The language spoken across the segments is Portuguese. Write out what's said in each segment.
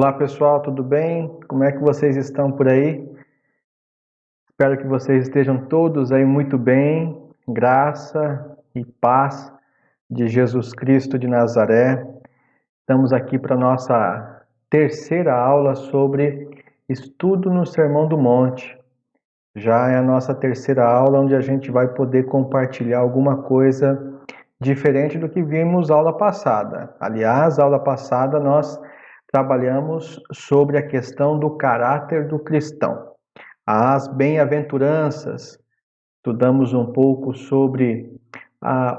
Olá pessoal, tudo bem? Como é que vocês estão por aí? Espero que vocês estejam todos aí muito bem, graça e paz de Jesus Cristo de Nazaré. Estamos aqui para a nossa terceira aula sobre estudo no Sermão do Monte. Já é a nossa terceira aula onde a gente vai poder compartilhar alguma coisa diferente do que vimos aula passada. Aliás, aula passada nós trabalhamos sobre a questão do caráter do cristão. As bem-aventuranças, estudamos um pouco sobre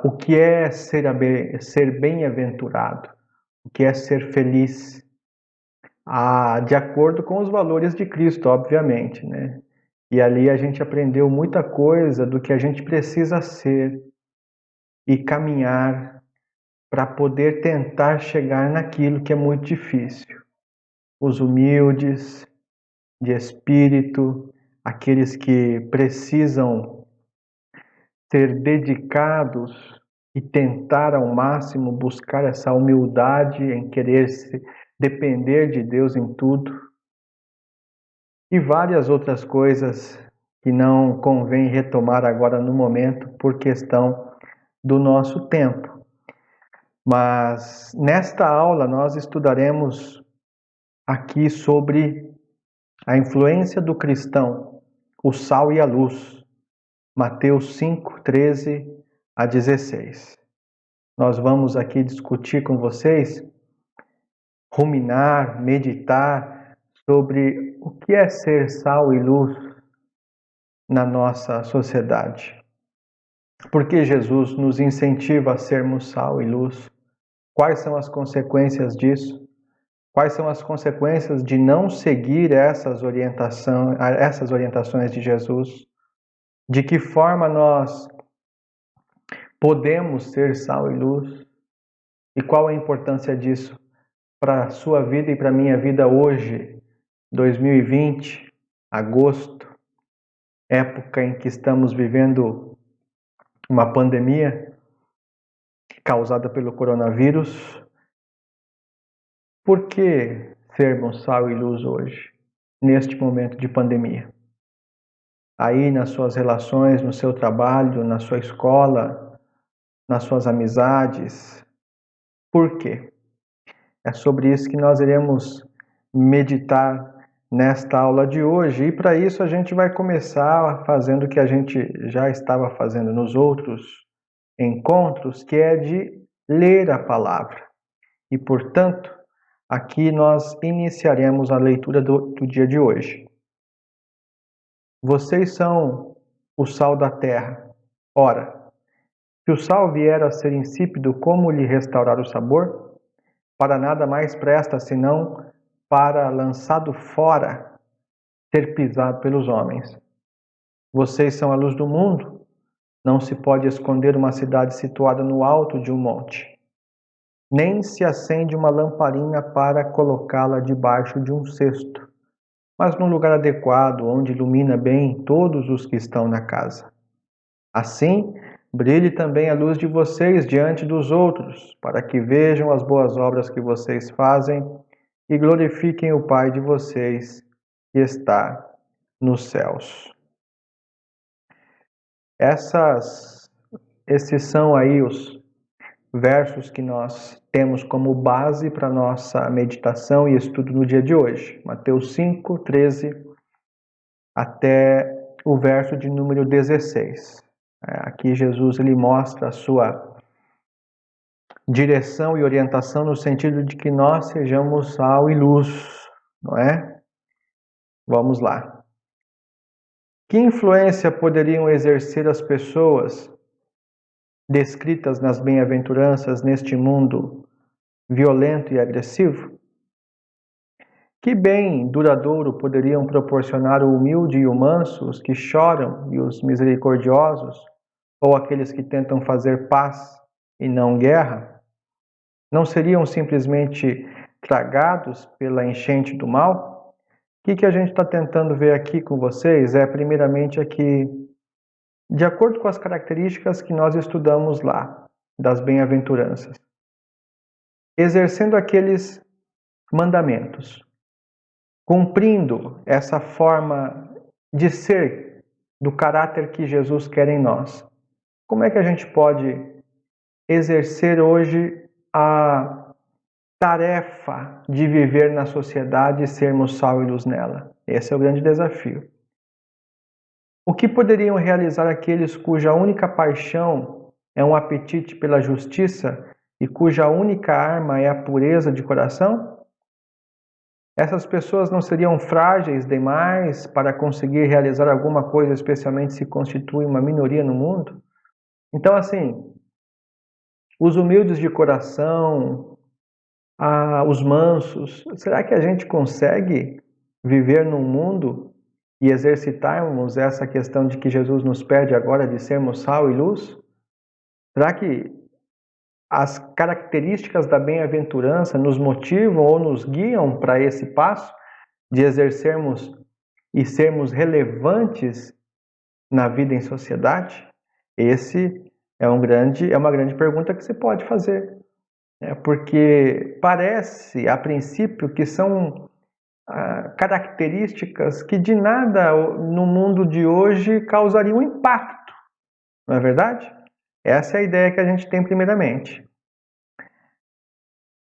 o que é ser bem-aventurado, o que é ser feliz, de acordo com os valores de Cristo, obviamente, né? E ali a gente aprendeu muita coisa do que a gente precisa ser e caminhar para poder tentar chegar naquilo que é muito difícil. Os humildes, de espírito, aqueles que precisam ser dedicados e tentar ao máximo buscar essa humildade em querer depender de Deus em tudo. E várias outras coisas que não convém retomar agora no momento por questão do nosso tempo. Mas nesta aula nós estudaremos aqui sobre a influência do cristão, o sal e a luz. Mateus 5, 13 a 16. Nós vamos aqui discutir com vocês, ruminar, meditar sobre o que é ser sal e luz na nossa sociedade. Por que Jesus nos incentiva a sermos sal e luz? Quais são as consequências disso? Quais são as consequências de não seguir essas orientações de Jesus? De que forma nós podemos ser sal e luz? E qual a importância disso para a sua vida e para a minha vida hoje, 2020, agosto, época em que estamos vivendo uma pandemia causada pelo coronavírus? Por que sermos sal e luz hoje, neste momento de pandemia? Aí nas suas relações, no seu trabalho, na sua escola, nas suas amizades. Por quê? É sobre isso que nós iremos meditar nesta aula de hoje. E para isso a gente vai começar fazendo o que a gente já estava fazendo nos outros encontros, que é de ler a palavra. E, portanto, aqui nós iniciaremos a leitura do dia de hoje. Vocês são o sal da terra. Ora, se o sal vier a ser insípido, como lhe restaurar o sabor? Para nada mais presta, senão para, lançado fora, ser pisado pelos homens. Vocês são a luz do mundo. Não se pode esconder uma cidade situada no alto de um monte. Nem se acende uma lamparina para colocá-la debaixo de um cesto, mas num lugar adequado, onde ilumina bem todos os que estão na casa. Assim, brilhe também a luz de vocês diante dos outros, para que vejam as boas obras que vocês fazem e glorifiquem o Pai de vocês que está nos céus. Esses são aí os versos que nós temos como base para a nossa meditação e estudo no dia de hoje. Mateus 5, 13 até o verso de número 16. Aqui Jesus ele mostra a sua direção e orientação no sentido de que nós sejamos sal e luz, não é? Vamos lá. Que influência poderiam exercer as pessoas descritas nas bem-aventuranças neste mundo violento e agressivo? Que bem duradouro poderiam proporcionar o humilde e o manso, os que choram e os misericordiosos, ou aqueles que tentam fazer paz e não guerra? Não seriam simplesmente tragados pela enchente do mal? O que a gente está tentando ver aqui com vocês é, primeiramente, aqui, de acordo com as características que nós estudamos lá, das bem-aventuranças, exercendo aqueles mandamentos, cumprindo essa forma de ser do caráter que Jesus quer em nós, como é que a gente pode exercer hoje a tarefa de viver na sociedade e sermos sal e luz nela? Esse é o grande desafio. O que poderiam realizar aqueles cuja única paixão é um apetite pela justiça e cuja única arma é a pureza de coração? Essas pessoas não seriam frágeis demais para conseguir realizar alguma coisa, especialmente se constituem uma minoria no mundo? Então, assim, os humildes de coração, os mansos, será que a gente consegue viver num mundo e exercitarmos essa questão de que Jesus nos pede agora de sermos sal e luz? Será que as características da bem-aventurança nos motivam ou nos guiam para esse passo de exercermos e sermos relevantes na vida em sociedade? Esse é uma grande pergunta que se pode fazer, porque parece, a princípio, que são características que de nada no mundo de hoje causariam impacto, não é verdade? Essa é a ideia que a gente tem primeiramente.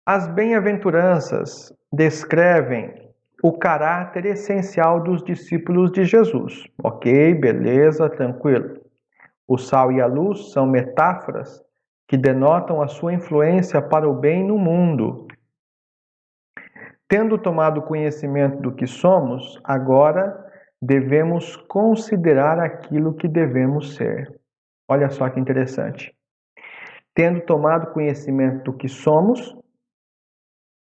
As bem-aventuranças descrevem o caráter essencial dos discípulos de Jesus. Ok, beleza, tranquilo. O sal e a luz são metáforas que denotam a sua influência para o bem no mundo. Tendo tomado conhecimento do que somos, agora devemos considerar aquilo que devemos ser. Olha só que interessante. Tendo tomado conhecimento do que somos,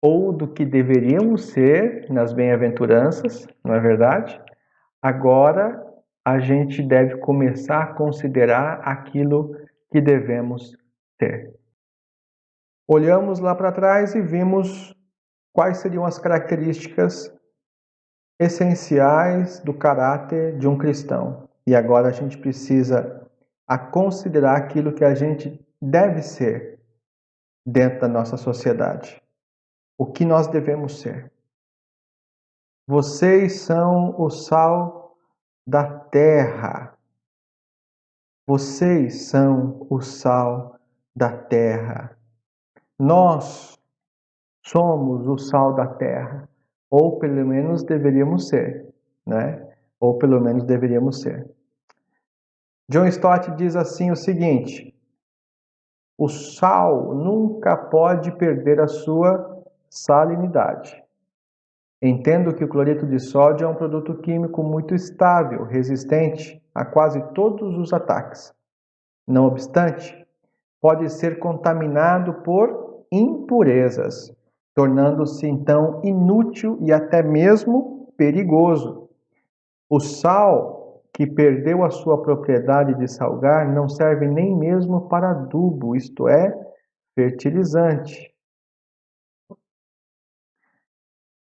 ou do que deveríamos ser nas bem-aventuranças, não é verdade? Agora a gente deve começar a considerar aquilo que devemos ter. Olhamos lá para trás e vimos quais seriam as características essenciais do caráter de um cristão. E agora a gente precisa considerar aquilo que a gente deve ser dentro da nossa sociedade. O que nós devemos ser? Vocês são o sal da terra. Vocês são o sal da terra. Nós somos o sal da terra. Ou pelo menos deveríamos ser, né? Ou pelo menos deveríamos ser. John Stott diz assim o seguinte: o sal nunca pode perder a sua salinidade. Entendo que o cloreto de sódio é um produto químico muito estável, resistente a quase todos os ataques. Não obstante, pode ser contaminado por impurezas, tornando-se então inútil e até mesmo perigoso. O sal, que perdeu a sua propriedade de salgar, não serve nem mesmo para adubo, isto é, fertilizante.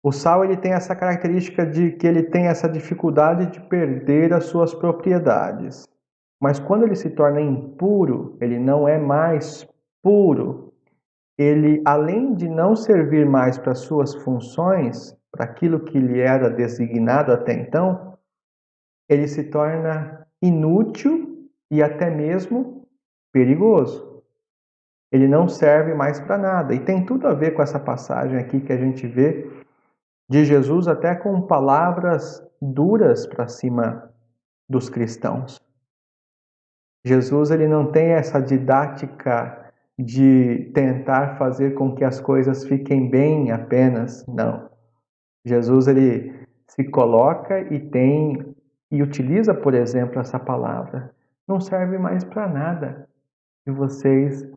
O sal ele tem essa característica de que ele tem essa dificuldade de perder as suas propriedades. Mas quando ele se torna impuro, ele não é mais puro. Ele, além de não servir mais para suas funções, para aquilo que lhe era designado até então, ele se torna inútil e até mesmo perigoso. Ele não serve mais para nada. E tem tudo a ver com essa passagem aqui que a gente vê de Jesus, até com palavras duras para cima dos cristãos. Jesus ele não tem essa didática de tentar fazer com que as coisas fiquem bem apenas, não. Jesus ele se coloca e utiliza, por exemplo, essa palavra. Não serve mais para nada se vocês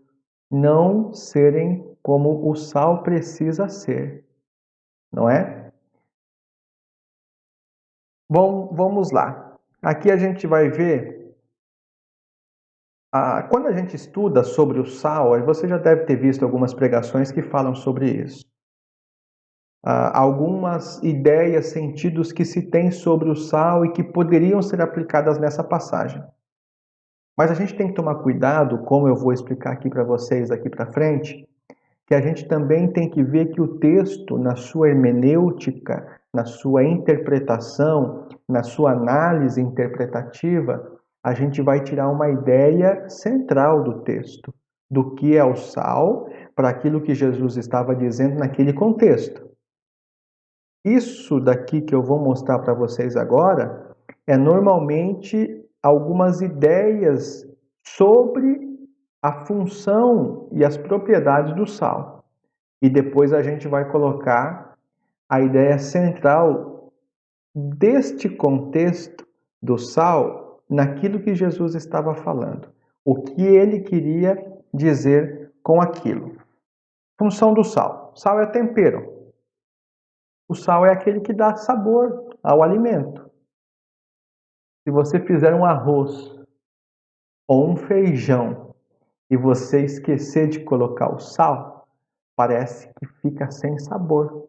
não serem como o sal precisa ser, não é? Bom, vamos lá. Aqui a gente vai ver, quando a gente estuda sobre o sal, você já deve ter visto algumas pregações que falam sobre isso. Algumas ideias, sentidos que se tem sobre o sal e que poderiam ser aplicadas nessa passagem. Mas a gente tem que tomar cuidado, como eu vou explicar aqui para vocês aqui para frente, que a gente também tem que ver que o texto, na sua hermenêutica, na sua interpretação, na sua análise interpretativa, a gente vai tirar uma ideia central do texto, do que é o sal, para aquilo que Jesus estava dizendo naquele contexto. Isso daqui que eu vou mostrar para vocês agora é normalmente algumas ideias sobre a função e as propriedades do sal. E depois a gente vai colocar a ideia central deste contexto do sal naquilo que Jesus estava falando. O que ele queria dizer com aquilo. Função do sal. Sal é tempero. O sal é aquele que dá sabor ao alimento. Se você fizer um arroz ou um feijão e você esquecer de colocar o sal, parece que fica sem sabor.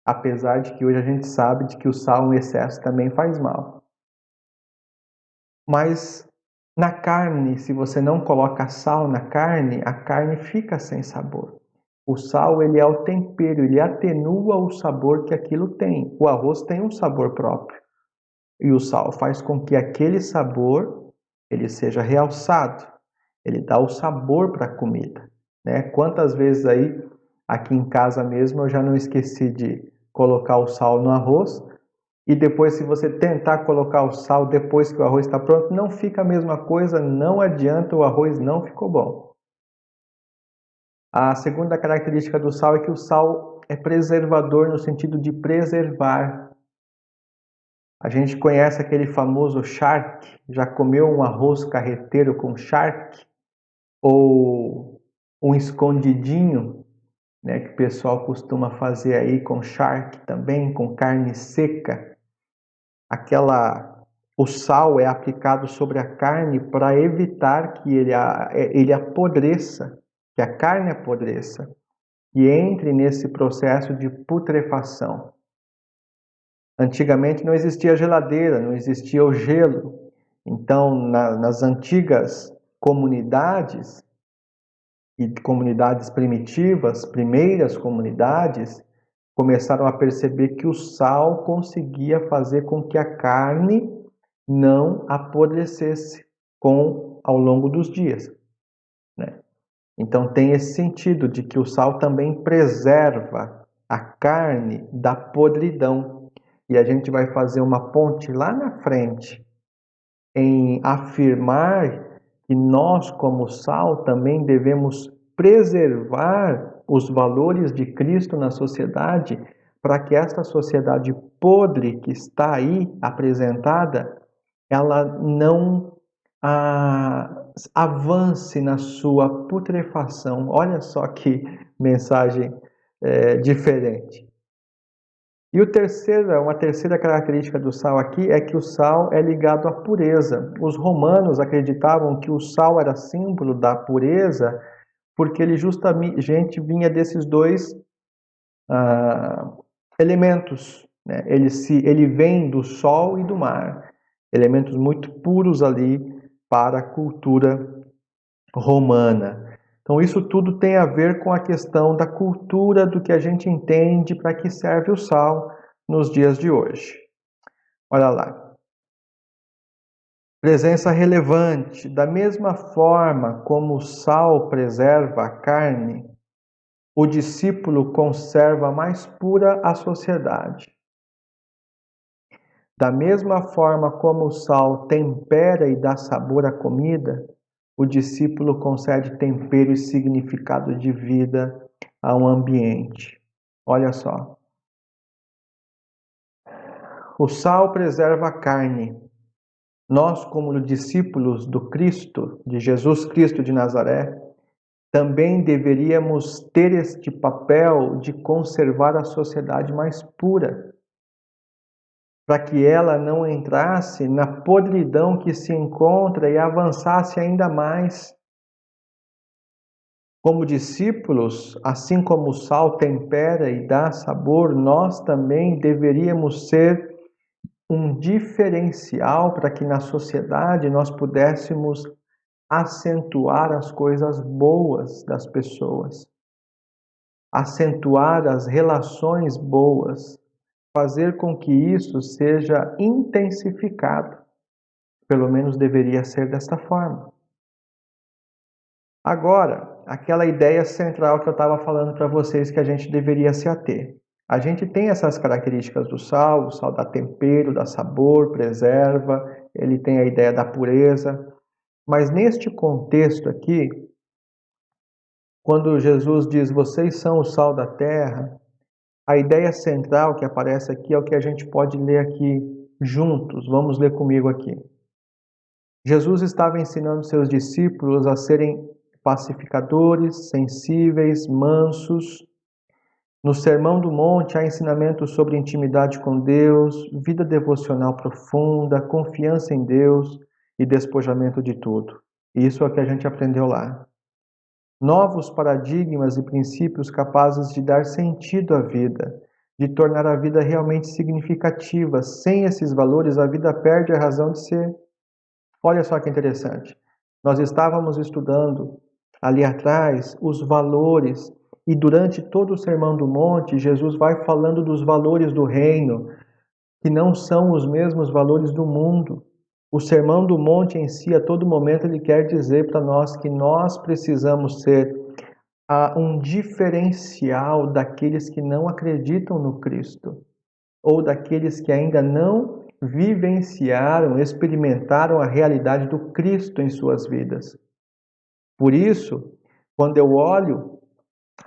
Apesar de que hoje a gente sabe de que o sal em excesso também faz mal. Mas na carne, se você não coloca sal na carne, a carne fica sem sabor. O sal, ele é o tempero, ele atenua o sabor que aquilo tem. O arroz tem um sabor próprio. E o sal faz com que aquele sabor ele seja realçado. Ele dá o sabor para a comida, né? Quantas vezes aí, aqui em casa mesmo, eu já não esqueci de colocar o sal no arroz. E depois, se você tentar colocar o sal depois que o arroz está pronto, não fica a mesma coisa, não adianta, o arroz não ficou bom. A segunda característica do sal é que o sal é preservador no sentido de preservar. A gente conhece aquele famoso charque, já comeu um arroz carreteiro com charque? Ou um escondidinho, né, que o pessoal costuma fazer aí com charque também, com carne seca. O sal é aplicado sobre a carne para evitar que ele apodreça, que a carne apodreça e entre nesse processo de putrefação. Antigamente não existia geladeira, não existia o gelo. Então, nas antigas comunidades e comunidades primitivas, primeiras comunidades, começaram a perceber que o sal conseguia fazer com que a carne não apodrecesse ao longo dos dias, né? Então tem esse sentido de que o sal também preserva a carne da podridão. E a gente vai fazer uma ponte lá na frente em afirmar que nós, como sal, também devemos preservar os valores de Cristo na sociedade, para que essa sociedade podre que está aí apresentada, ela não avance na sua putrefação. Olha só que mensagem diferente. E uma terceira característica do sal aqui é que o sal é ligado à pureza. Os romanos acreditavam que o sal era símbolo da pureza, porque ele justamente vinha desses dois elementos, né? Ele vem do sol e do mar, elementos muito puros ali para a cultura romana. Então isso tudo tem a ver com a questão da cultura, do que a gente entende para que serve o sal nos dias de hoje. Olha lá. Presença relevante. Da mesma forma como o sal preserva a carne, o discípulo conserva mais pura a sociedade. Da mesma forma como o sal tempera e dá sabor à comida, o discípulo concede tempero e significado de vida a um ambiente. Olha só. O sal preserva a carne. Nós, como discípulos do Cristo, de Jesus Cristo de Nazaré, também deveríamos ter este papel de conservar a sociedade mais pura, para que ela não entrasse na podridão que se encontra e avançasse ainda mais. Como discípulos, assim como o sal tempera e dá sabor, nós também deveríamos ser um diferencial para que na sociedade nós pudéssemos acentuar as coisas boas das pessoas, acentuar as relações boas, fazer com que isso seja intensificado. Pelo menos deveria ser desta forma. Agora, aquela ideia central que eu estava falando para vocês que a gente deveria se ater. A gente tem essas características do sal, o sal dá tempero, dá sabor, preserva, ele tem a ideia da pureza. Mas neste contexto aqui, quando Jesus diz, vocês são o sal da terra, a ideia central que aparece aqui é o que a gente pode ler aqui juntos. Vamos ler comigo aqui. Jesus estava ensinando seus discípulos a serem pacificadores, sensíveis, mansos. No Sermão do Monte há ensinamentos sobre intimidade com Deus, vida devocional profunda, confiança em Deus e despojamento de tudo. Isso é o que a gente aprendeu lá. Novos paradigmas e princípios capazes de dar sentido à vida, de tornar a vida realmente significativa. Sem esses valores, a vida perde a razão de ser. Olha só que interessante. Nós estávamos estudando ali atrás os valores, e durante todo o Sermão do Monte, Jesus vai falando dos valores do reino, que não são os mesmos valores do mundo. O Sermão do Monte em si, a todo momento, ele quer dizer para nós que nós precisamos ser um diferencial daqueles que não acreditam no Cristo, ou daqueles que ainda não vivenciaram, experimentaram a realidade do Cristo em suas vidas. Por isso, quando eu olho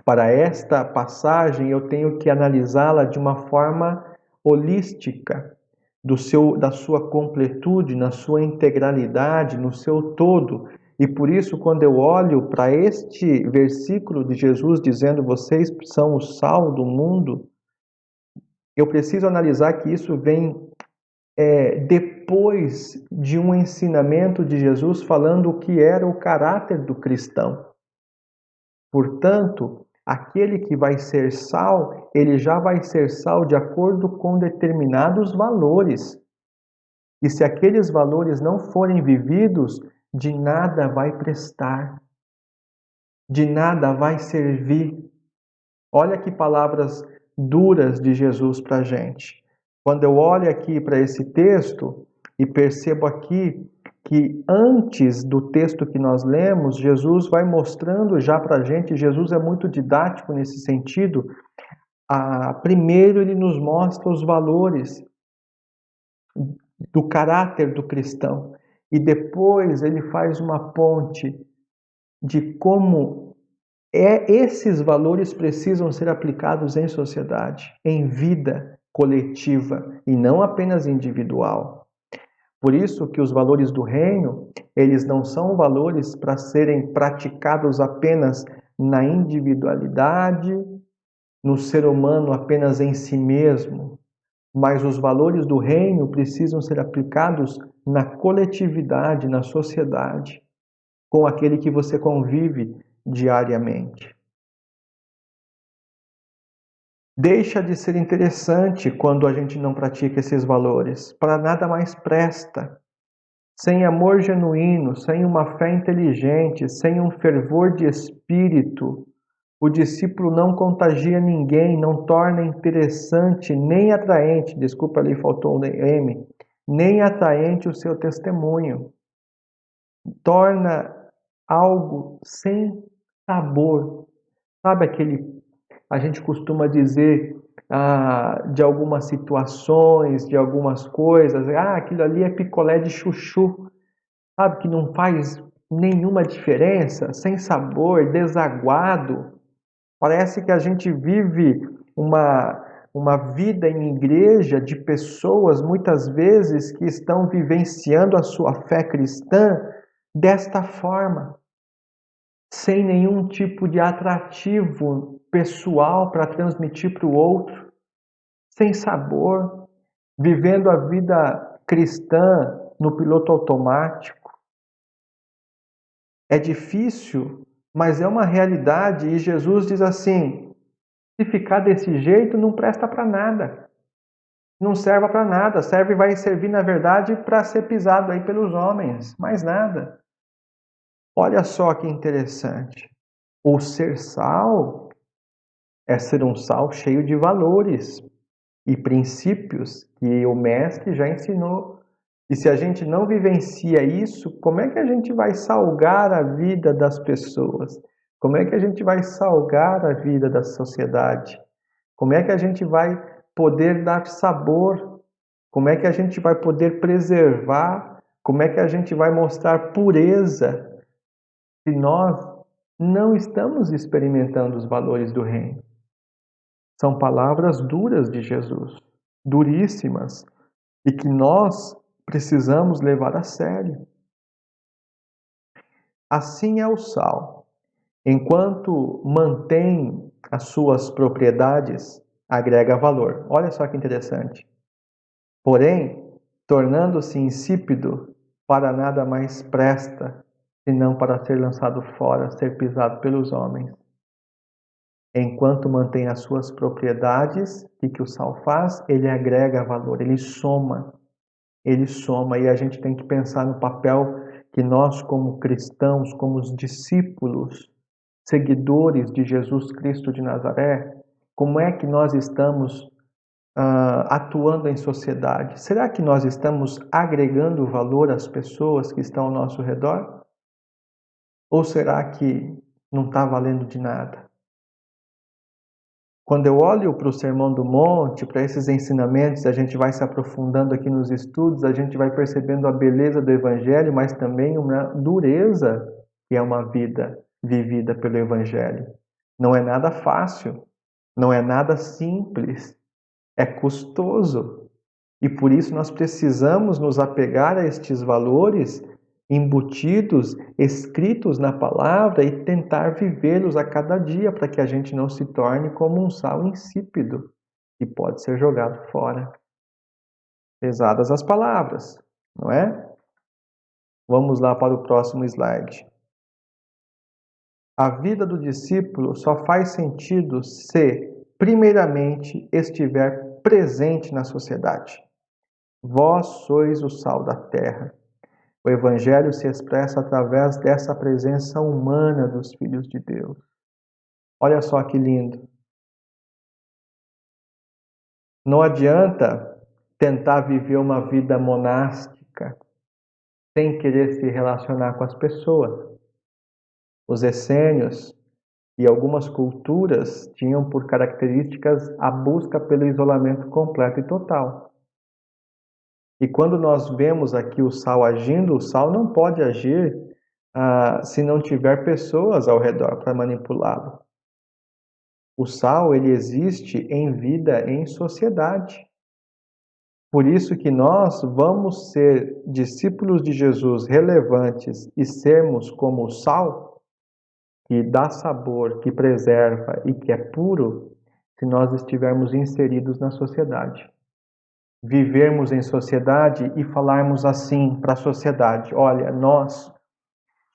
para esta passagem, eu tenho que analisá-la de uma forma holística, da sua completude, na sua integralidade, no seu todo. E por isso, quando eu olho para este versículo de Jesus dizendo vocês são o sal do mundo, eu preciso analisar que isso vem depois de um ensinamento de Jesus falando o que era o caráter do cristão. Portanto, aquele que vai ser sal, ele já vai ser sal de acordo com determinados valores. E se aqueles valores não forem vividos, de nada vai prestar, de nada vai servir. Olha que palavras duras de Jesus para a gente. Quando eu olho aqui para esse texto e percebo aqui que antes do texto que nós lemos, Jesus vai mostrando já para a gente, Jesus é muito didático nesse sentido. Primeiro ele nos mostra os valores do caráter do cristão e depois ele faz uma ponte de como esses valores precisam ser aplicados em sociedade, em vida coletiva e não apenas individual. Por isso que os valores do reino, eles não são valores para serem praticados apenas na individualidade, no ser humano apenas em si mesmo, mas os valores do reino precisam ser aplicados na coletividade, na sociedade, com aquele que você convive diariamente. Deixa de ser interessante quando a gente não pratica esses valores. Para nada mais presta. Sem amor genuíno, sem uma fé inteligente, sem um fervor de espírito, o discípulo não contagia ninguém, não torna interessante nem atraente, desculpa ali, faltou um M, nem atraente o seu testemunho. Torna algo sem sabor. Sabe a gente costuma dizer de algumas situações, de algumas coisas, aquilo ali é picolé de chuchu, sabe, que não faz nenhuma diferença, sem sabor, desaguado. Parece que a gente vive uma vida em igreja de pessoas, muitas vezes, que estão vivenciando a sua fé cristã desta forma, sem nenhum tipo de atrativo pessoal para transmitir para o outro, sem sabor, vivendo a vida cristã no piloto automático. É difícil, mas é uma realidade, e Jesus diz assim: se ficar desse jeito, não presta para nada. Não serve para nada, vai servir na verdade para ser pisado aí pelos homens, mais nada. Olha só que interessante. O ser sal é ser um sal cheio de valores. e princípios que o Mestre já ensinou. E se a gente não vivencia isso, como é que a gente vai salgar a vida das pessoas? Como é que a gente vai salgar a vida da sociedade? Como é que a gente vai poder dar sabor? Como é que a gente vai poder preservar? Como é que a gente vai mostrar pureza se nós não estamos experimentando os valores do reino? São palavras duras de Jesus, duríssimas, e que nós precisamos levar a sério. Assim é o sal. Enquanto mantém as suas propriedades, agrega valor. Olha só que interessante. Porém, tornando-se insípido, para nada mais presta, senão para ser lançado fora, ser pisado pelos homens. Enquanto mantém as suas propriedades, o que o sal faz? Ele agrega valor, ele soma, e a gente tem que pensar no papel que nós, como cristãos, como os discípulos, seguidores de Jesus Cristo de Nazaré, como é que nós estamos atuando em sociedade? Será que nós estamos agregando valor às pessoas que estão ao nosso redor? Ou será que não está valendo de nada? Quando eu olho para o Sermão do Monte, para esses ensinamentos, a gente vai se aprofundando aqui nos estudos, a gente vai percebendo a beleza do Evangelho, mas também uma dureza que é uma vida vivida pelo Evangelho. Não é nada fácil, não é nada simples, é custoso. E por isso nós precisamos nos apegar a estes valores embutidos, escritos na palavra e tentar vivê-los a cada dia para que a gente não se torne como um sal insípido que pode ser jogado fora. Pesadas as palavras, não é? Vamos lá para o próximo slide. A vida do discípulo só faz sentido se, primeiramente, estiver presente na sociedade. Vós sois o sal da terra. O Evangelho se expressa através dessa presença humana dos filhos de Deus. Olha só que lindo. Não adianta tentar viver uma vida monástica sem querer se relacionar com as pessoas. Os essênios e algumas culturas tinham por características a busca pelo isolamento completo e total. E quando nós vemos aqui o sal agindo, o sal não pode agir se não tiver pessoas ao redor para manipulá-lo. O sal, ele existe em vida, em sociedade. Por isso que nós vamos ser discípulos de Jesus relevantes e sermos como o sal, que dá sabor, que preserva e que é puro, se nós estivermos inseridos na sociedade. Vivermos em sociedade e falarmos assim para a sociedade: olha, nós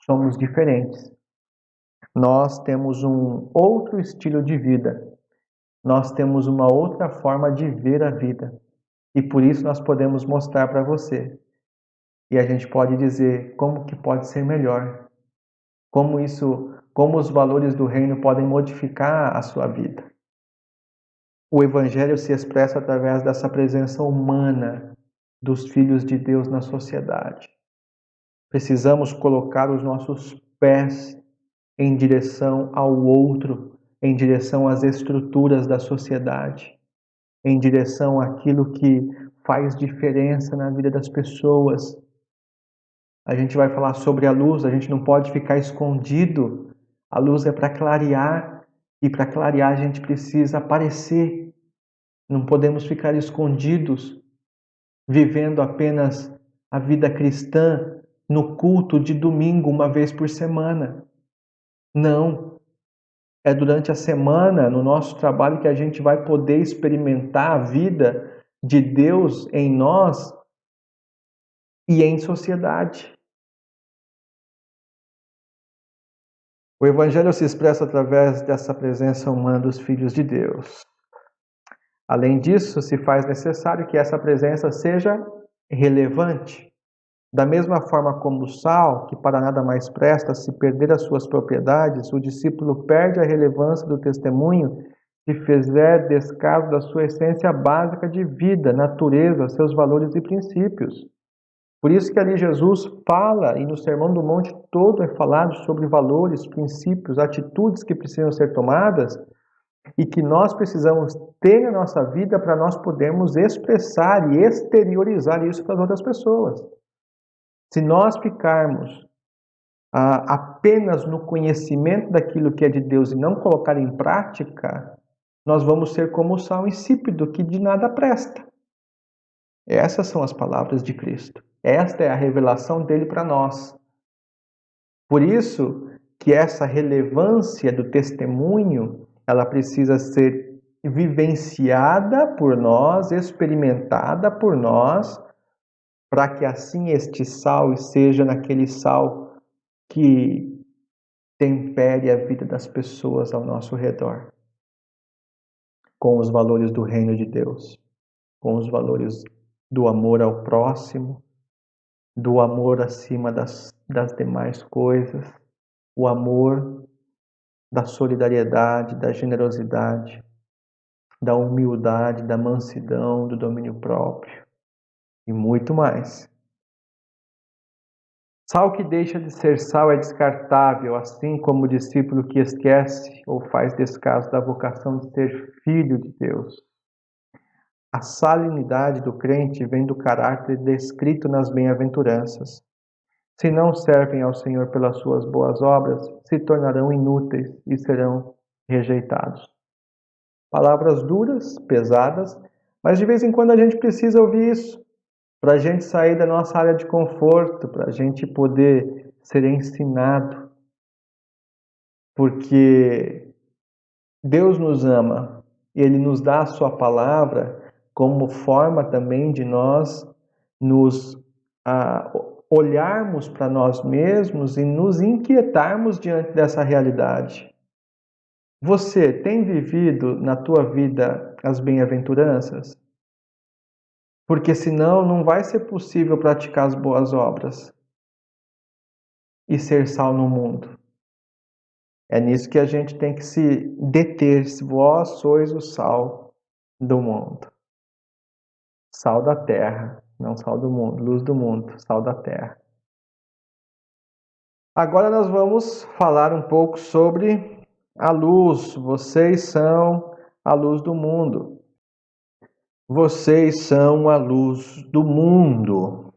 somos diferentes. Nós temos um outro estilo de vida. Nós temos uma outra forma de ver a vida. E por isso nós podemos mostrar para você. E a gente pode dizer como que pode ser melhor. Como os valores do reino podem modificar a sua vida. O Evangelho se expressa através dessa presença humana dos filhos de Deus na sociedade. Precisamos colocar os nossos pés em direção ao outro, em direção às estruturas da sociedade, em direção àquilo que faz diferença na vida das pessoas. A gente vai falar sobre a luz, a gente não pode ficar escondido. A luz é para clarear, e para clarear a gente precisa aparecer. Não podemos ficar escondidos, vivendo apenas a vida cristã no culto de domingo, uma vez por semana. Não. É durante a semana, no nosso trabalho, que a gente vai poder experimentar a vida de Deus em nós e em sociedade. O Evangelho se expressa através dessa presença humana dos filhos de Deus. Além disso, se faz necessário que essa presença seja relevante. Da mesma forma como o sal, que para nada mais presta, se perder as suas propriedades, o discípulo perde a relevância do testemunho se fizer descaso da sua essência básica de vida, natureza, seus valores e princípios. Por isso que ali Jesus fala, e no Sermão do Monte todo é falado sobre valores, princípios, atitudes que precisam ser tomadas e que nós precisamos ter na nossa vida para nós podermos expressar e exteriorizar isso para as outras pessoas. Se nós ficarmos apenas no conhecimento daquilo que é de Deus e não colocar em prática, nós vamos ser como o sal insípido, que de nada presta. Essas são as palavras de Cristo. Esta é a revelação dele para nós. Por isso que essa relevância do testemunho, ela precisa ser vivenciada por nós, experimentada por nós, para que assim este sal seja naquele sal que tempere a vida das pessoas ao nosso redor, com os valores do reino de Deus, com os valores do amor ao próximo, do amor acima das demais coisas, o amor da solidariedade, da generosidade, da humildade, da mansidão, do domínio próprio e muito mais. Sal que deixa de ser sal é descartável, assim como o discípulo que esquece ou faz descaso da vocação de ser filho de Deus. A salinidade do crente vem do caráter descrito nas bem-aventuranças. Se não servem ao Senhor pelas suas boas obras, se tornarão inúteis e serão rejeitados. Palavras duras, pesadas, mas de vez em quando a gente precisa ouvir isso, para a gente sair da nossa área de conforto, para a gente poder ser ensinado. Porque Deus nos ama, Ele nos dá a sua palavra como forma também de nós nos olharmos para nós mesmos e nos inquietarmos diante dessa realidade. Você tem vivido na tua vida as bem-aventuranças? Porque senão não vai ser possível praticar as boas obras e ser sal no mundo. É nisso que a gente tem que se deter. Se vós sois o sal do mundo. Sal da terra, não sal do mundo, luz do mundo, sal da terra. Agora nós vamos falar um pouco sobre a luz. Vocês são a luz do mundo. Vocês são a luz do mundo.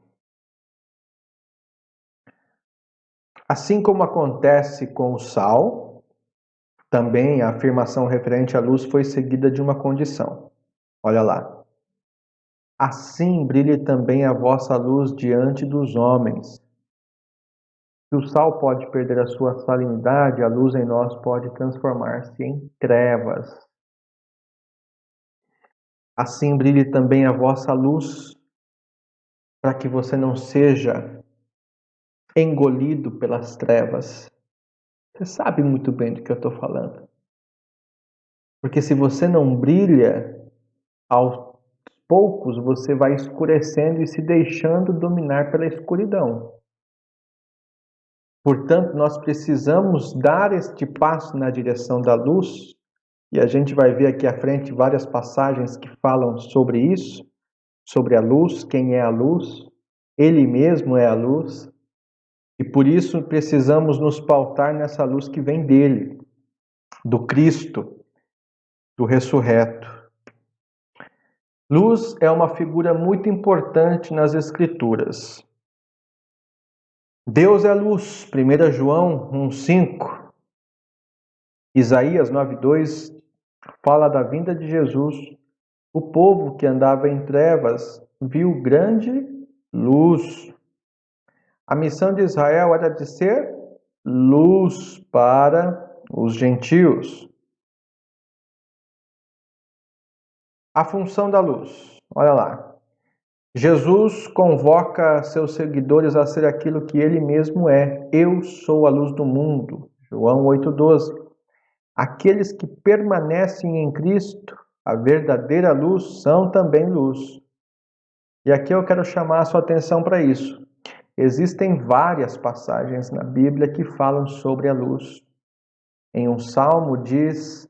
Assim como acontece com o sal, também a afirmação referente à luz foi seguida de uma condição. Olha lá. Assim brilhe também a vossa luz diante dos homens. Se o sal pode perder a sua salinidade, a luz em nós pode transformar-se em trevas. Assim brilhe também a vossa luz, para que você não seja engolido pelas trevas. Você sabe muito bem do que eu estou falando. Porque se você não brilha, aos poucos você vai escurecendo e se deixando dominar pela escuridão. Portanto, nós precisamos dar este passo na direção da luz, e a gente vai ver aqui à frente várias passagens que falam sobre isso, sobre a luz, quem é a luz, Ele mesmo é a luz, e por isso precisamos nos pautar nessa luz que vem dele, do Cristo, do ressurreto. Luz é uma figura muito importante nas Escrituras. Deus é luz, 1 João 1,5. Isaías 9,2 fala da vinda de Jesus. O povo que andava em trevas viu grande luz. A missão de Israel era de ser luz para os gentios. A função da luz, olha lá. Jesus convoca seus seguidores a ser aquilo que ele mesmo é. Eu sou a luz do mundo. João 8,12. Aqueles que permanecem em Cristo, a verdadeira luz, são também luz. E aqui eu quero chamar a sua atenção para isso. Existem várias passagens na Bíblia que falam sobre a luz. Em um salmo diz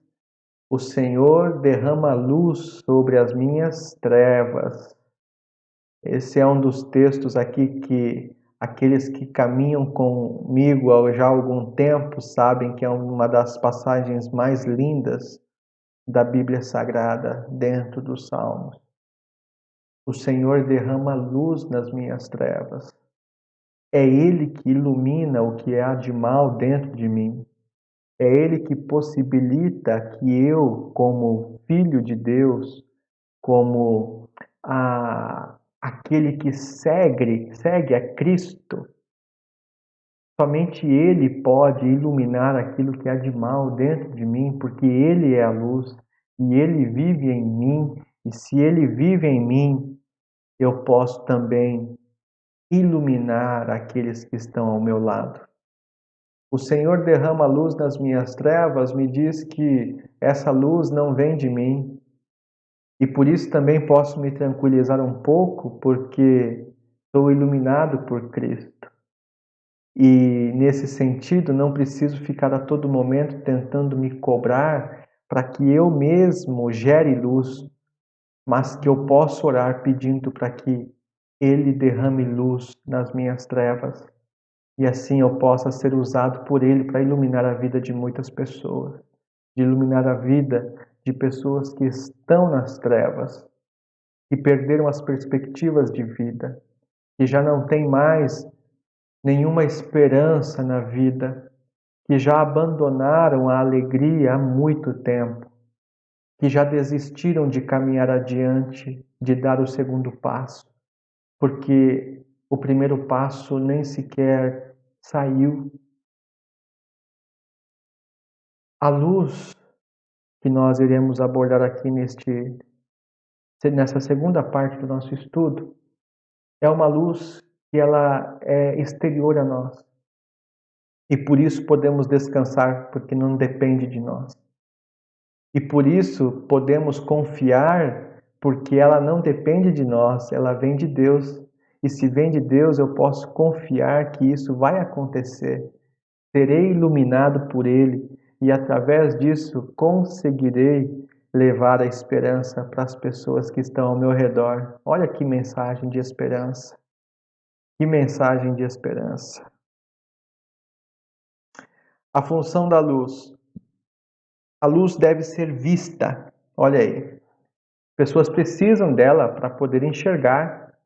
O Senhor derrama luz sobre as minhas trevas. Esse é um dos textos aqui que aqueles que caminham comigo há já algum tempo sabem que é uma das passagens mais lindas da Bíblia Sagrada, dentro dos Salmos. O Senhor derrama luz nas minhas trevas. É Ele que ilumina o que há de mal dentro de mim. É Ele que possibilita que eu, como filho de Deus, como aquele que segue a Cristo, somente Ele pode iluminar aquilo que há de mal dentro de mim, porque Ele é a luz e Ele vive em mim. E se Ele vive em mim, eu posso também iluminar aqueles que estão ao meu lado. O Senhor derrama luz nas minhas trevas, me diz que essa luz não vem de mim. E por isso também posso me tranquilizar um pouco, porque sou iluminado por Cristo. E nesse sentido, não preciso ficar a todo momento tentando me cobrar para que eu mesmo gere luz, mas que eu possa orar pedindo para que Ele derrame luz nas minhas trevas. E assim eu possa ser usado por Ele para iluminar a vida de muitas pessoas, de iluminar a vida de pessoas que estão nas trevas, que perderam as perspectivas de vida, que já não têm mais nenhuma esperança na vida, que já abandonaram a alegria há muito tempo, que já desistiram de caminhar adiante, de dar o segundo passo, porque o primeiro passo nem sequer saiu. A luz que nós iremos abordar aqui nessa segunda parte do nosso estudo é uma luz que ela é exterior a nós. E por isso podemos descansar, porque não depende de nós. E por isso podemos confiar, porque ela não depende de nós, ela vem de Deus. E se vem de Deus, eu posso confiar que isso vai acontecer. Serei iluminado por Ele e através disso conseguirei levar a esperança para as pessoas que estão ao meu redor. Olha que mensagem de esperança. Que mensagem de esperança. A função da luz. A luz deve ser vista. Olha aí. Pessoas precisam dela para poder enxergar.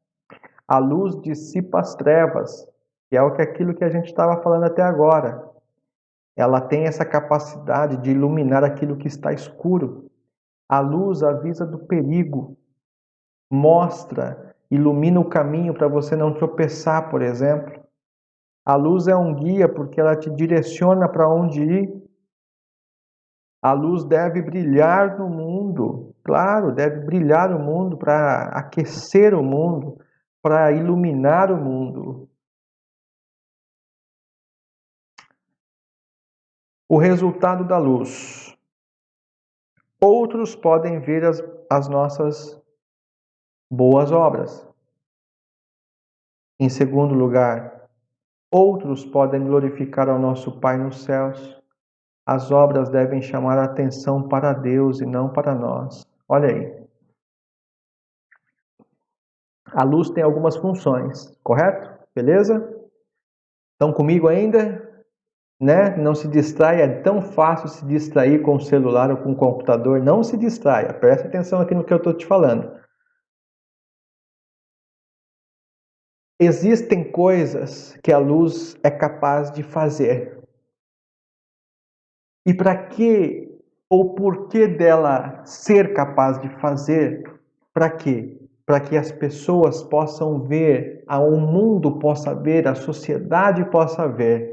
A luz dissipa as trevas, que é aquilo que a gente estava falando até agora. Ela tem essa capacidade de iluminar aquilo que está escuro. A luz avisa do perigo, mostra, ilumina o caminho para você não tropeçar, por exemplo. A luz é um guia porque ela te direciona para onde ir. A luz deve brilhar no mundo, claro, deve brilhar no mundo para aquecer o mundo, para iluminar o mundo. O resultado da luz. Outros podem ver as nossas boas obras. Em segundo lugar, outros podem glorificar ao nosso Pai nos céus. As obras devem chamar a atenção para Deus e não para nós. Olha aí. A luz tem algumas funções, correto? Beleza? Estão comigo ainda? Né? Não se distraia, é tão fácil se distrair com o celular ou com o computador. Não se distraia, preste atenção aqui no que eu estou te falando. Existem coisas que a luz é capaz de fazer. E para que ou por que dela ser capaz de fazer? Para quê? Para que as pessoas possam ver, o mundo possa ver, a sociedade possa ver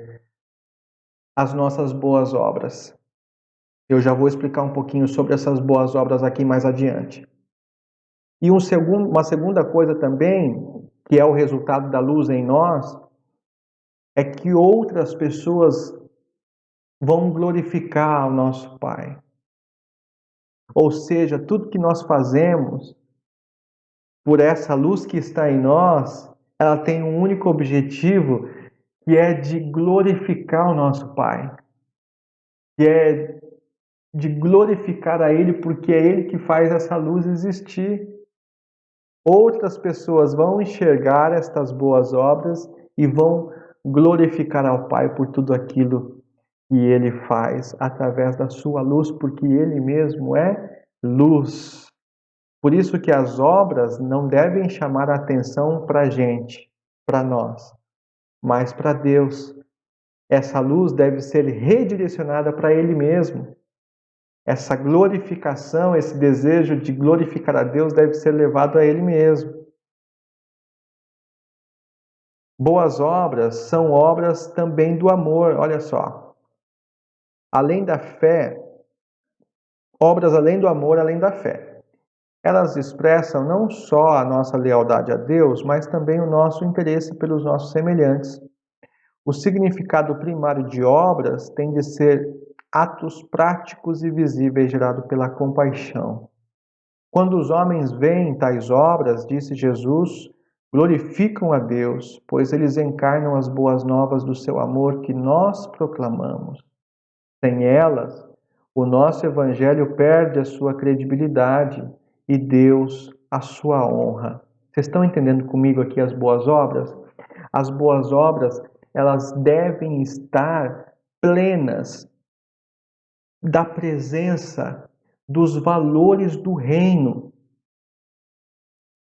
as nossas boas obras. Eu já vou explicar um pouquinho sobre essas boas obras aqui mais adiante. E uma segunda coisa também, que é o resultado da luz em nós, é que outras pessoas vão glorificar o nosso Pai. Ou seja, tudo que nós fazemos, por essa luz que está em nós, ela tem um único objetivo, que é de glorificar o nosso Pai, que é de glorificar a Ele, porque é Ele que faz essa luz existir. Outras pessoas vão enxergar estas boas obras e vão glorificar ao Pai por tudo aquilo que Ele faz através da sua luz, porque Ele mesmo é luz. Por isso que as obras não devem chamar a atenção para a gente, para nós, mas para Deus. Essa luz deve ser redirecionada para Ele mesmo. Essa glorificação, esse desejo de glorificar a Deus deve ser levado a Ele mesmo. Boas obras são obras também do amor, olha só. Além da fé, obras além do amor, além da fé. Elas expressam não só a nossa lealdade a Deus, mas também o nosso interesse pelos nossos semelhantes. O significado primário de obras tem de ser atos práticos e visíveis gerados pela compaixão. Quando os homens veem tais obras, disse Jesus, glorificam a Deus, pois eles encarnam as boas novas do seu amor que nós proclamamos. Sem elas, o nosso evangelho perde a sua credibilidade e Deus a sua honra. Vocês estão entendendo comigo aqui as boas obras? As boas obras, elas devem estar plenas da presença dos valores do reino,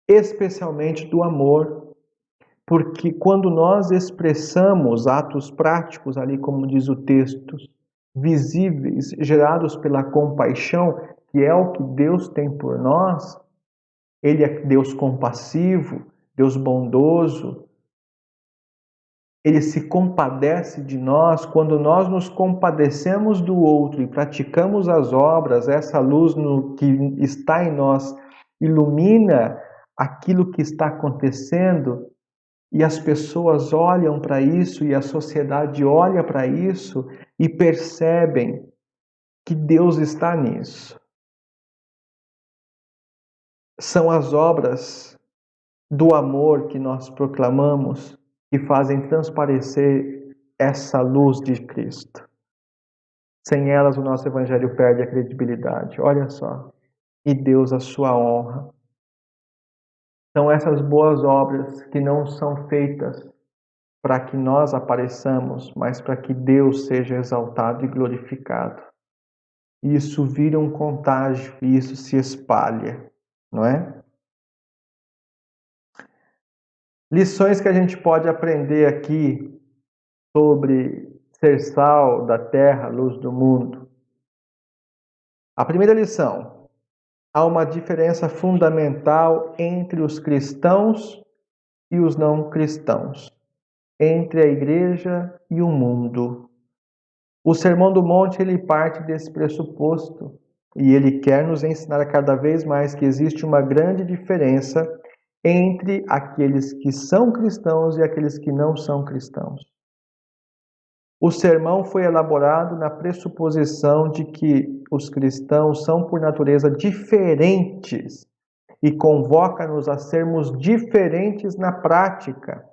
especialmente do amor. Porque quando nós expressamos atos práticos, ali como diz o texto, visíveis, gerados pela compaixão, que é o que Deus tem por nós, Ele é Deus compassivo, Deus bondoso, Ele se compadece de nós. Quando nós nos compadecemos do outro e praticamos as obras, essa luz que está em nós ilumina aquilo que está acontecendo e as pessoas olham para isso e a sociedade olha para isso e percebem que Deus está nisso. São as obras do amor que nós proclamamos que fazem transparecer essa luz de Cristo. Sem elas, o nosso evangelho perde a credibilidade. Olha só. E Deus a sua honra. São essas boas obras que não são feitas para que nós apareçamos, mas para que Deus seja exaltado e glorificado. Isso vira um contágio e isso se espalha, não é? Lições que a gente pode aprender aqui sobre ser sal da terra, luz do mundo. A primeira lição: há uma diferença fundamental entre os cristãos e os não cristãos, entre a igreja e o mundo. O Sermão do Monte ele parte desse pressuposto e ele quer nos ensinar cada vez mais que existe uma grande diferença entre aqueles que são cristãos e aqueles que não são cristãos. O sermão foi elaborado na pressuposição de que os cristãos são por natureza diferentes e convoca-nos a sermos diferentes na prática.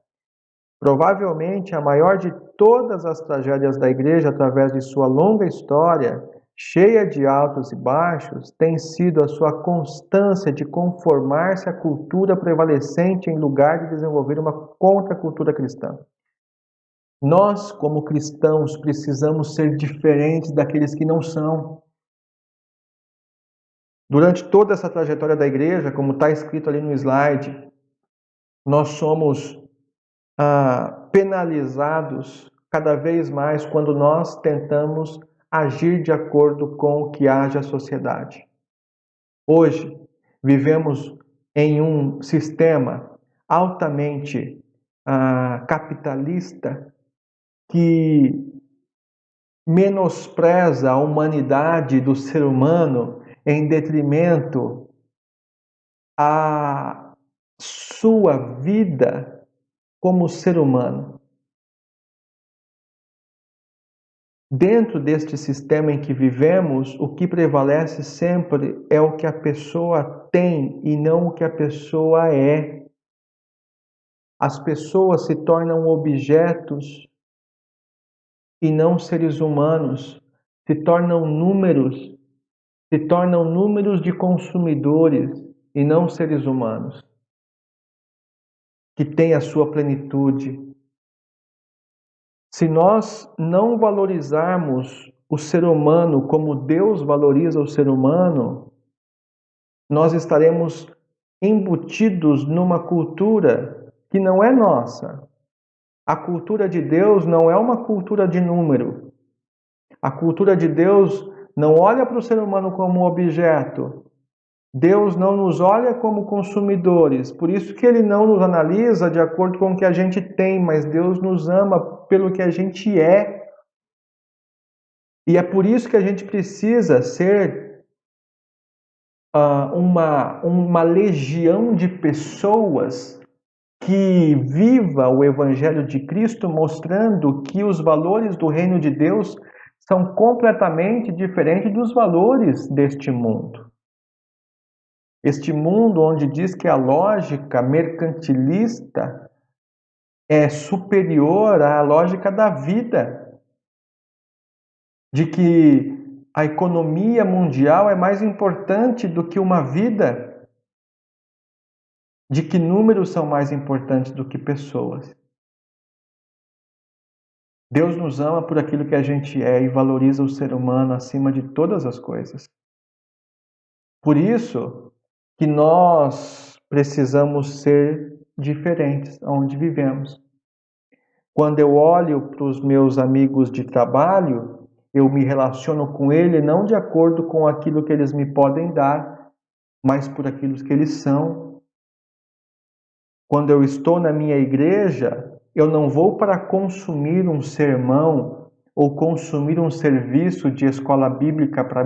Provavelmente a maior de todas as tragédias da igreja, através de sua longa história, cheia de altos e baixos, tem sido a sua constância de conformar-se à cultura prevalecente em lugar de desenvolver uma contracultura cristã. Nós, como cristãos, precisamos ser diferentes daqueles que não são. Durante toda essa trajetória da igreja, como está escrito ali no slide, nós somos penalizados cada vez mais quando nós tentamos agir de acordo com o que age a sociedade. Hoje, vivemos em um sistema altamente capitalista que menospreza a humanidade do ser humano em detrimento à sua vida como ser humano. Dentro deste sistema em que vivemos, o que prevalece sempre é o que a pessoa tem e não o que a pessoa é. As pessoas se tornam objetos e não seres humanos, se tornam números de consumidores e não seres humanos, que têm a sua plenitude. Se nós não valorizarmos o ser humano como Deus valoriza o ser humano, nós estaremos embutidos numa cultura que não é nossa. A cultura de Deus não é uma cultura de número. A cultura de Deus não olha para o ser humano como objeto. Deus não nos olha como consumidores. Por isso que Ele não nos analisa de acordo com o que a gente tem, mas Deus nos ama pelo que a gente é. E é por isso que a gente precisa ser uma legião de pessoas que viva o Evangelho de Cristo, mostrando que os valores do reino de Deus são completamente diferentes dos valores deste mundo. Este mundo onde diz que a lógica mercantilista é superior à lógica da vida, de que a economia mundial é mais importante do que uma vida, de que números são mais importantes do que pessoas. Deus nos ama por aquilo que a gente é e valoriza o ser humano acima de todas as coisas. Por isso que nós precisamos ser diferentes onde vivemos. Quando eu olho para os meus amigos de trabalho, eu me relaciono com eles não de acordo com aquilo que eles me podem dar, mas por aquilo que eles são. Quando eu estou na minha igreja, eu não vou para consumir um sermão ou consumir um serviço de escola bíblica para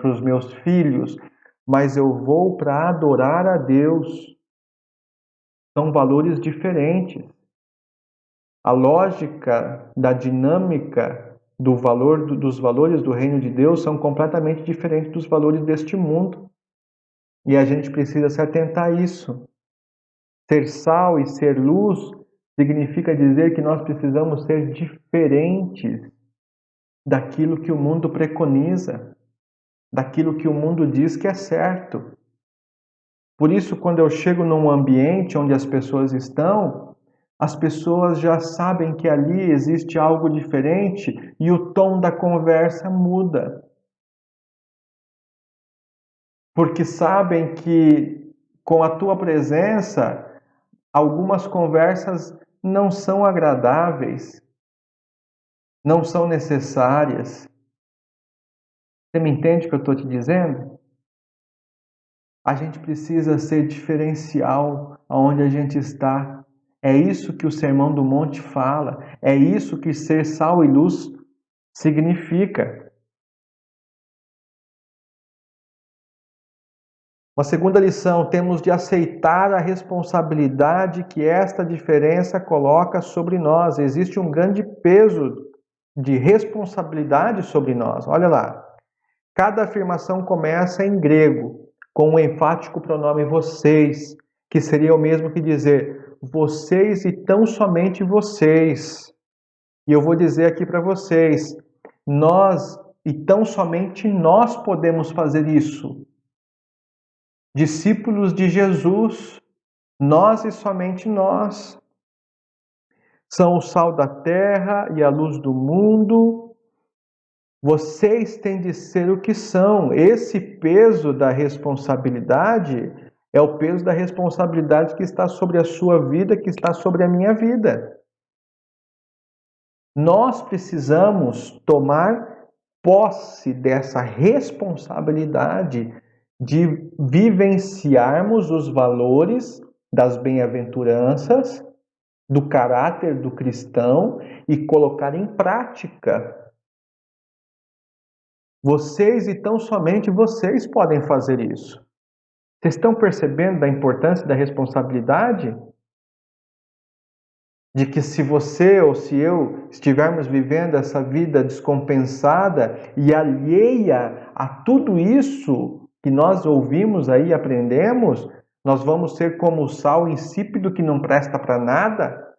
os meus filhos, mas eu vou para adorar a Deus. São valores diferentes. A lógica da dinâmica dos valores do reino de Deus são completamente diferentes dos valores deste mundo. E a gente precisa se atentar a isso. Ser sal e ser luz significa dizer que nós precisamos ser diferentes daquilo que o mundo preconiza, daquilo que o mundo diz que é certo. Por isso, quando eu chego num ambiente onde as pessoas estão, as pessoas já sabem que ali existe algo diferente e o tom da conversa muda. Porque sabem que com a tua presença, algumas conversas não são agradáveis, não são necessárias. Você me entende o que eu estou te dizendo? A gente precisa ser diferencial aonde a gente está. É isso que o Sermão do Monte fala. É isso que ser sal e luz significa. Uma segunda lição, temos de aceitar a responsabilidade que esta diferença coloca sobre nós. Existe um grande peso de responsabilidade sobre nós. Olha lá. Cada afirmação começa em grego, com o enfático pronome vocês, que seria o mesmo que dizer vocês e tão somente vocês. E eu vou dizer aqui para vocês, nós e tão somente nós podemos fazer isso. Discípulos de Jesus, nós e somente nós. São o sal da terra e a luz do mundo. Vocês têm de ser o que são. Esse peso da responsabilidade é o peso da responsabilidade que está sobre a sua vida, que está sobre a minha vida. Nós precisamos tomar posse dessa responsabilidade de vivenciarmos os valores das bem-aventuranças, do caráter do cristão e colocar em prática. Vocês e tão somente vocês podem fazer isso. Vocês estão percebendo da importância da responsabilidade? De que se você ou se eu estivermos vivendo essa vida descompensada e alheia a tudo isso que nós ouvimos aí e aprendemos, nós vamos ser como o sal insípido que não presta para nada?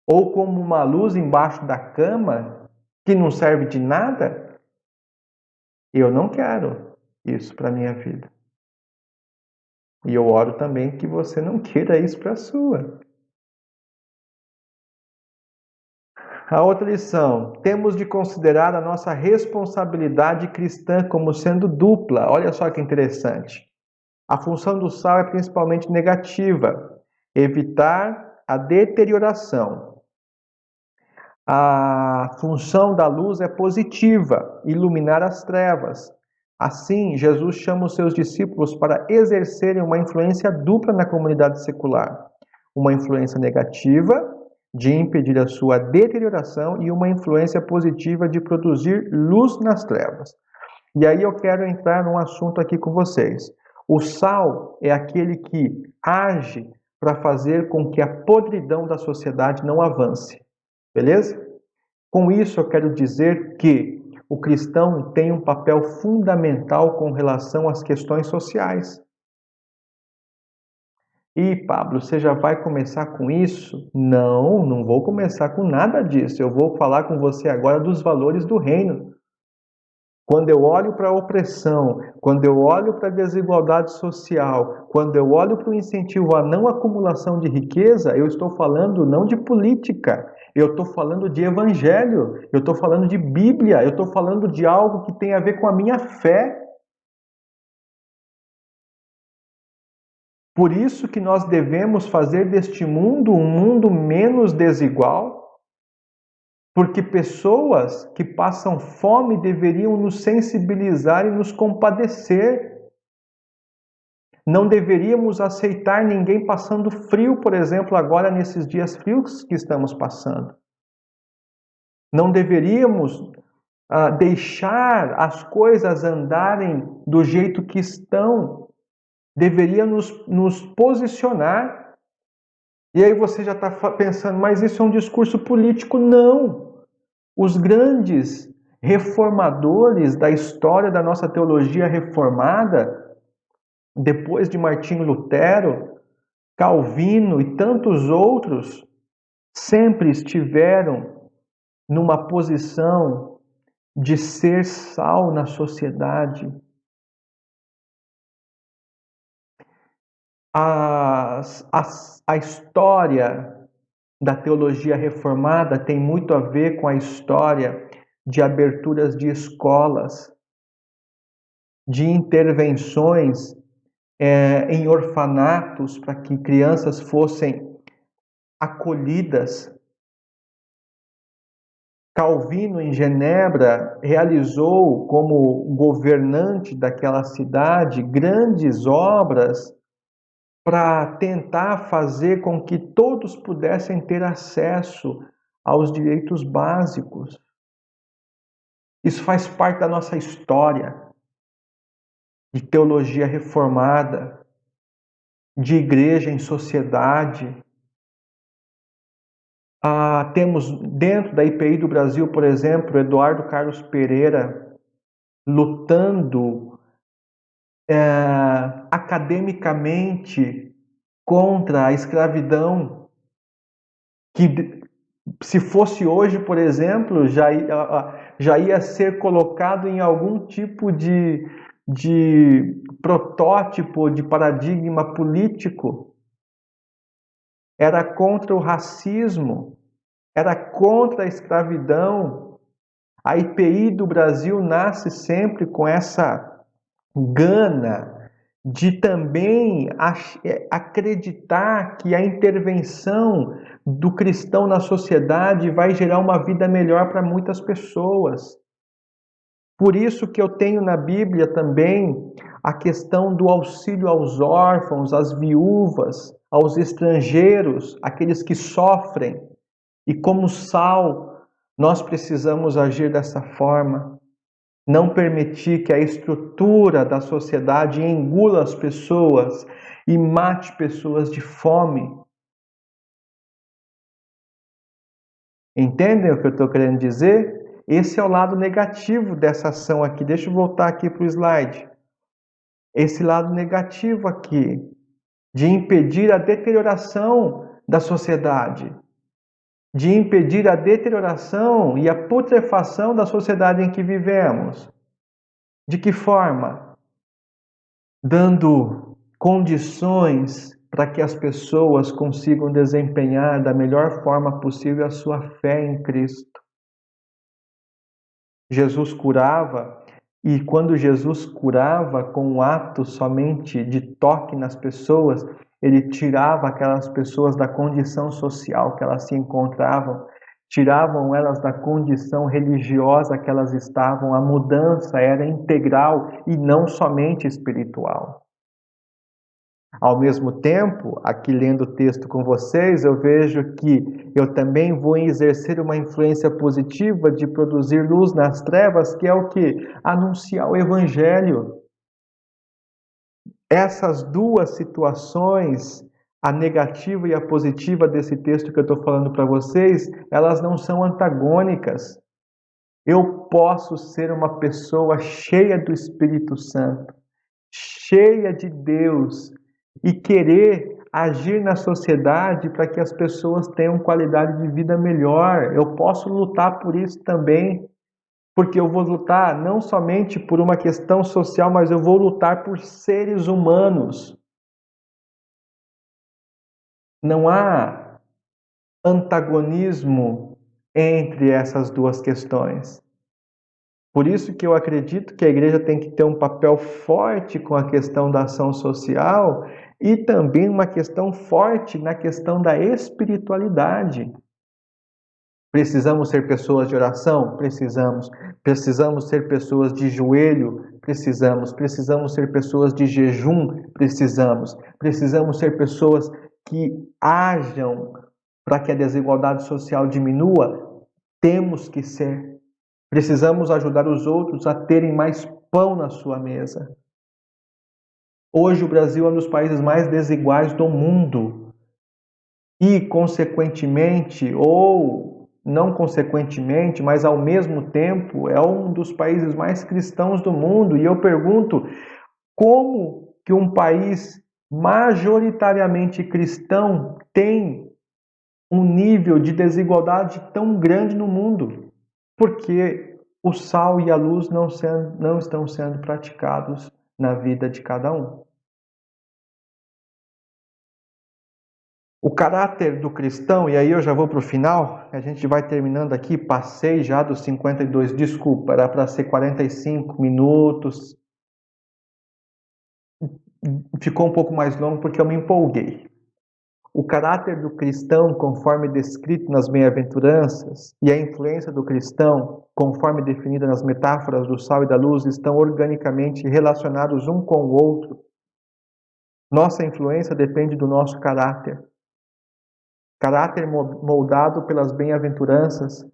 Ou como uma luz embaixo da cama que não serve de nada? Eu não quero isso para a minha vida. E eu oro também que você não queira isso para a sua. A outra lição, temos de considerar a nossa responsabilidade cristã como sendo dupla. Olha só que interessante. A função do sal é principalmente negativa, evitar a deterioração. A função da luz é positiva, iluminar as trevas. Assim, Jesus chama os seus discípulos para exercerem uma influência dupla na comunidade secular. Uma influência negativa, de impedir a sua deterioração, e uma influência positiva de produzir luz nas trevas. E aí eu quero entrar num assunto aqui com vocês. O sal é aquele que age para fazer com que a podridão da sociedade não avance. Beleza? Com isso eu quero dizer que o cristão tem um papel fundamental com relação às questões sociais. E Pablo, você já vai começar com isso? Não, não vou começar com nada disso. Eu vou falar com você agora dos valores do reino. Quando eu olho para a opressão, quando eu olho para a desigualdade social, quando eu olho para o incentivo à não acumulação de riqueza, eu estou falando não de política, eu estou falando de evangelho, eu estou falando de Bíblia, eu estou falando de algo que tem a ver com a minha fé. Por isso que nós devemos fazer deste mundo um mundo menos desigual, porque pessoas que passam fome deveriam nos sensibilizar e nos compadecer. Não deveríamos aceitar ninguém passando frio, por exemplo, agora nesses dias frios que estamos passando. Não deveríamos deixar as coisas andarem do jeito que estão. Deveríamos nos posicionar. E aí você já está pensando, mas isso é um discurso político? Não. Os grandes reformadores da história da nossa teologia reformada, depois de Martinho Lutero, Calvino e tantos outros, sempre estiveram numa posição de ser sal na sociedade. A história da teologia reformada tem muito a ver com a história de aberturas de escolas, de intervenções em orfanatos para que crianças fossem acolhidas. Calvino, em Genebra, realizou como governante daquela cidade grandes obras para tentar fazer com que todos pudessem ter acesso aos direitos básicos. Isso faz parte da nossa história de teologia reformada, de igreja em sociedade. Temos dentro da IPI do Brasil, por exemplo, Eduardo Carlos Pereira lutando academicamente contra a escravidão, que se fosse hoje, por exemplo, já ia ser colocado em algum tipo de protótipo, de paradigma político. Era contra o racismo, era contra a escravidão. A IPI do Brasil nasce sempre com essa gana de também acreditar que a intervenção do cristão na sociedade vai gerar uma vida melhor para muitas pessoas. Por isso que eu tenho na Bíblia também a questão do auxílio aos órfãos, às viúvas, aos estrangeiros, aqueles que sofrem. E como sal, nós precisamos agir dessa forma. Não permitir que a estrutura da sociedade engula as pessoas e mate pessoas de fome. Entendem o que eu estou querendo dizer? Esse é o lado negativo dessa ação aqui. Deixa eu voltar aqui para o slide. Esse lado negativo aqui, de impedir a deterioração da sociedade. de impedir a deterioração e a putrefação da sociedade em que vivemos. De que forma? Dando condições para que as pessoas consigam desempenhar da melhor forma possível a sua fé em Cristo. Jesus curava, e quando Jesus curava com um ato somente de toque nas pessoas, ele tirava aquelas pessoas da condição social que elas se encontravam, tiravam elas da condição religiosa que elas estavam. A mudança era integral e não somente espiritual. Ao mesmo tempo, aqui lendo o texto com vocês, eu vejo que eu também vou exercer uma influência positiva de produzir luz nas trevas, que é o que? Anunciar o Evangelho. Essas duas situações, a negativa e a positiva desse texto que eu estou falando para vocês, elas não são antagônicas. Eu posso ser uma pessoa cheia do Espírito Santo, cheia de Deus, e querer agir na sociedade para que as pessoas tenham qualidade de vida melhor. Eu posso lutar por isso também, porque eu vou lutar não somente por uma questão social, mas eu vou lutar por seres humanos. Não há antagonismo entre essas duas questões. Por isso que eu acredito que a igreja tem que ter um papel forte com a questão da ação social e também uma questão forte na questão da espiritualidade. Precisamos ser pessoas de oração? Precisamos. Precisamos ser pessoas de joelho? Precisamos. Precisamos ser pessoas de jejum? Precisamos. Precisamos ser pessoas que hajam para que a desigualdade social diminua? Temos que ser. Precisamos ajudar os outros a terem mais pão na sua mesa. Hoje o Brasil é um dos países mais desiguais do mundo. E, consequentemente, ou não consequentemente, mas ao mesmo tempo, é um dos países mais cristãos do mundo. E eu pergunto, como que um país majoritariamente cristão tem um nível de desigualdade tão grande no mundo? Porque o sal e a luz não estão sendo praticados na vida de cada um. O caráter do cristão, e aí eu já vou para o final, a gente vai terminando aqui, passei já dos 52, desculpa, era para ser 45 minutos, ficou um pouco mais longo porque eu me empolguei. O caráter do cristão, conforme descrito nas bem-aventuranças, e a influência do cristão, conforme definida nas metáforas do sal e da luz, estão organicamente relacionados um com o outro. Nossa influência depende do nosso caráter. Caráter moldado pelas bem-aventuranças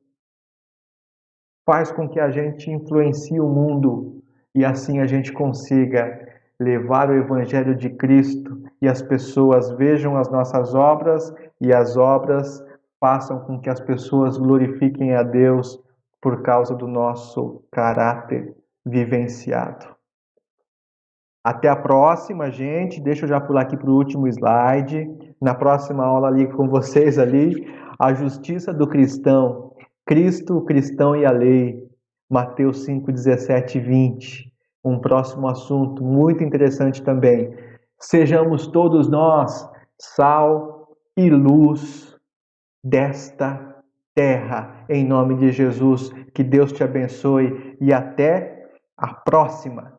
faz com que a gente influencie o mundo e assim a gente consiga levar o Evangelho de Cristo e as pessoas vejam as nossas obras e as obras façam com que as pessoas glorifiquem a Deus por causa do nosso caráter vivenciado. Até a próxima, gente. Deixa eu já pular aqui para o último slide. Na próxima aula ali com vocês ali, a justiça do cristão, Cristo, o cristão e a lei. Mateus 5, 17 e 20. Um próximo assunto muito interessante também. Sejamos todos nós sal e luz desta terra. Em nome de Jesus, que Deus te abençoe e até a próxima.